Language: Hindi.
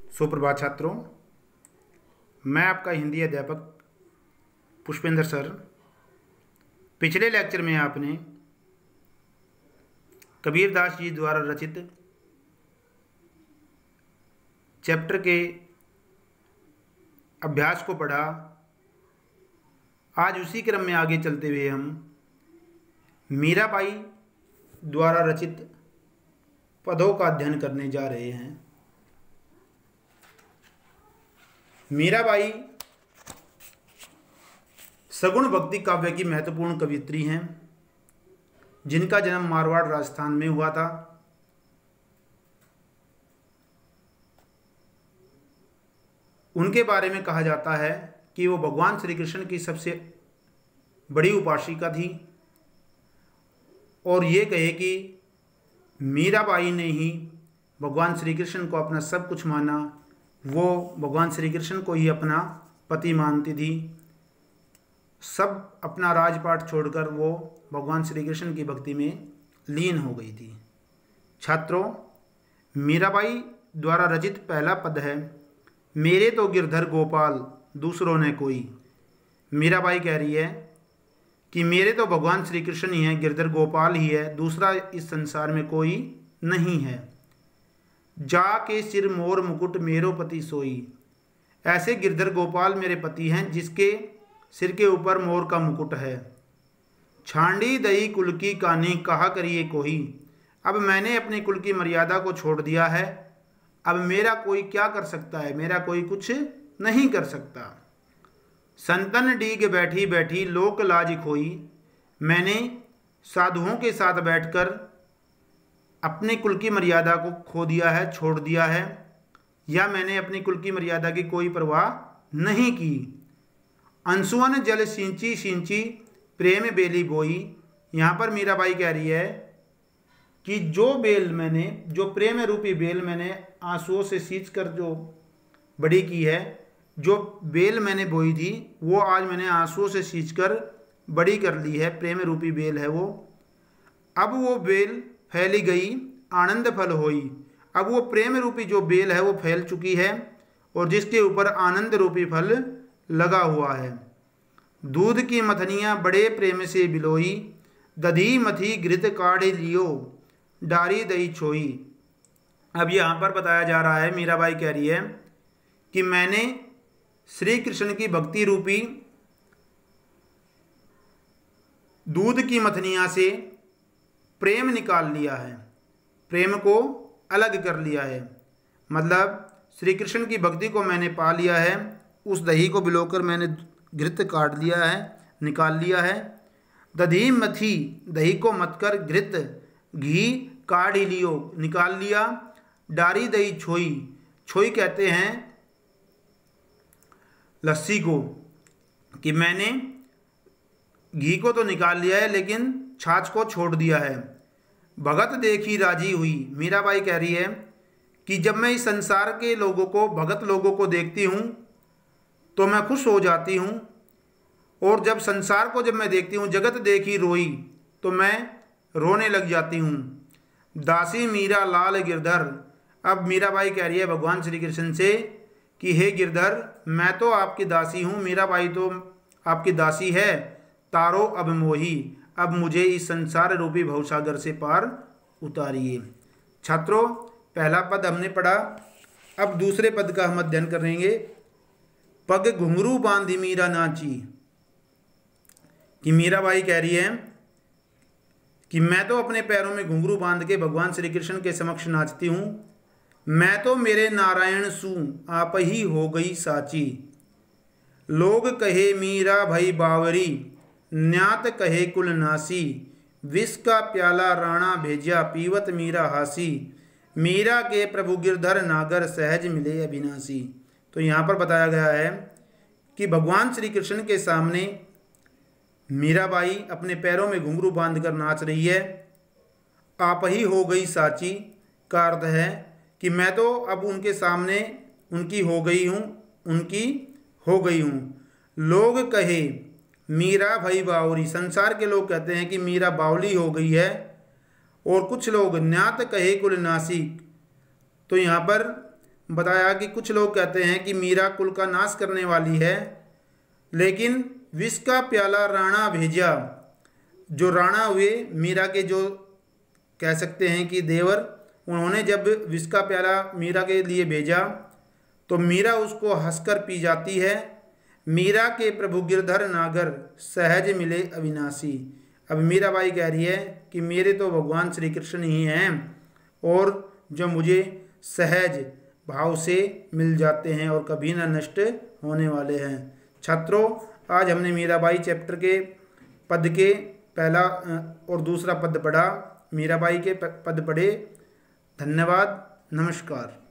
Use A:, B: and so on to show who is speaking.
A: सुप्रभात छात्रों, मैं आपका हिंदी अध्यापक पुष्पेंद्र सर। पिछले लेक्चर में आपने कबीरदास जी द्वारा रचित चैप्टर के अभ्यास को पढ़ा। आज उसी क्रम में आगे चलते हुए हम मीराबाई द्वारा रचित पदों का अध्ययन करने जा रहे हैं। मीराबाई सगुण भक्ति काव्य की महत्वपूर्ण कवियत्री हैं, जिनका जन्म मारवाड़ राजस्थान में हुआ था। उनके बारे में कहा जाता है कि वो भगवान श्री कृष्ण की सबसे बड़ी उपासिका थी, और ये कहे कि मीराबाई ने ही भगवान श्री कृष्ण को अपना सब कुछ माना। वो भगवान श्री कृष्ण को ही अपना पति मानती थी। सब अपना राजपाट छोड़कर वो भगवान श्री कृष्ण की भक्ति में लीन हो गई थी। छात्रों, मीराबाई द्वारा रचित पहला पद है, मेरे तो गिरधर गोपाल दूसरों ने कोई। मीराबाई कह रही है कि मेरे तो भगवान श्री कृष्ण ही हैं, गिरधर गोपाल ही है, दूसरा इस संसार में कोई नहीं है। जाके सिर मोर मुकुट मेरो पति सोई। ऐसे गिरधर गोपाल मेरे पति हैं जिसके सिर के ऊपर मोर का मुकुट है। छांडी दई कुल की कानी कहा करिए कोई। अब मैंने अपने कुल की मर्यादा को छोड़ दिया है, अब मेरा कोई क्या कर सकता है, मेरा कोई कुछ नहीं कर सकता। संतन डीग बैठी बैठी लोक लाज खोई। मैंने साधुओं के साथ बैठकर अपने कुल की मर्यादा को खो दिया है, छोड़ दिया है, या मैंने अपनी कुल की मर्यादा की कोई परवाह नहीं की। अंशुअन जल सिंची सिंची प्रेम बेली बोई। यहाँ पर मीराबाई कह रही है कि जो बेल मैंने, जो प्रेम रूपी बेल मैंने आंसुओं से सींच कर जो बड़ी की है, जो बेल मैंने बोई थी वो आज मैंने आंसुओं से सींच कर बड़ी कर ली है। प्रेम रूपी बेल है वो। अब वो बेल फैली गई आनंद फल होई। अब वो प्रेम रूपी जो बेल है वो फैल चुकी है, और जिसके ऊपर आनंद रूपी फल लगा हुआ है। दूध की मथनियाँ बड़े प्रेम से बिलोई। दधी मथी घृत काढ़े लियो डारी दही छोई। अब यहाँ पर बताया जा रहा है, मीराबाई कह रही है कि मैंने श्री कृष्ण की भक्ति रूपी दूध की मथनियाँ से प्रेम निकाल लिया है, प्रेम को अलग कर लिया है। मतलब श्री कृष्ण की भक्ति को मैंने पा लिया है। उस दही को बिलोकर मैंने घृत काट लिया है, निकाल लिया है। दधी मथी, दही को मतकर घृत घी काढ़ लियो, निकाल लिया। डारी दही छोई, छोई कहते हैं लस्सी को, कि मैंने घी को तो निकाल लिया है लेकिन छाछ को छोड़ दिया है। भगत देखी राजी हुई। मीराबाई कह रही है कि जब मैं इस संसार के लोगों को, भगत लोगों को देखती हूँ तो मैं खुश हो जाती हूँ, और जब संसार को जब मैं देखती हूँ, जगत देखी रोई, तो मैं रोने लग जाती हूँ। दासी मीरा लाल गिरधर। अब मीराबाई कह रही है भगवान श्री कृष्ण से कि हे गिरधर, मैं तो आपकी दासी हूँ, मीराबाई तो आपकी दासी है। तारो अब मोही, अब मुझे इस संसार रूपी भवसागर से पार उतारिए। छात्रों, पहला पद हमने पढ़ा। अब दूसरे पद का हम अध्ययन करेंगे। पग घुंघरू बांधी मीरा नाची। कि मीराबाई कह रही है कि मैं तो अपने पैरों में घुंघरू बांध के भगवान श्री कृष्ण के समक्ष नाचती हूँ। मैं तो मेरे नारायण सू आप ही हो गई साची। लोग कहे मीरा भई बावरी, न्यात कहे कुल नासी। विष का प्याला राणा भेजा, पीवत मीरा हासी। मीरा के प्रभु गिरधर नागर, सहज मिले अविनाशी। तो यहाँ पर बताया गया है कि भगवान श्री कृष्ण के सामने मीराबाई अपने पैरों में घुंघरू बांधकर नाच रही है। आप ही हो गई साची का अर्थ है कि मैं तो अब उनके सामने उनकी हो गई हूँ, उनकी हो गई हूँ। लोग कहे मीरा भई बावरी, संसार के लोग कहते हैं कि मीरा बावली हो गई है। और कुछ लोग न्यात कहे कुल नासिक, तो यहाँ पर बताया कि कुछ लोग कहते हैं कि मीरा कुल का नाश करने वाली है, लेकिन विष का प्याला राणा भेजा। जो राणा हुए मीरा के, जो कह सकते हैं कि देवर, उन्होंने जब विष का प्याला मीरा के लिए भेजा तो मीरा उसको हंसकर पी जाती है। मीरा के प्रभु गिरधर नागर सहज मिले अविनाशी। अब मीराबाई कह रही है कि मेरे तो भगवान श्री कृष्ण ही हैं और जो मुझे सहज भाव से मिल जाते हैं और कभी ना नष्ट होने वाले हैं। छात्रों, आज हमने मीराबाई चैप्टर के पद के पहला और दूसरा पद पढ़ा, मीराबाई के पद पढ़े। धन्यवाद, नमस्कार।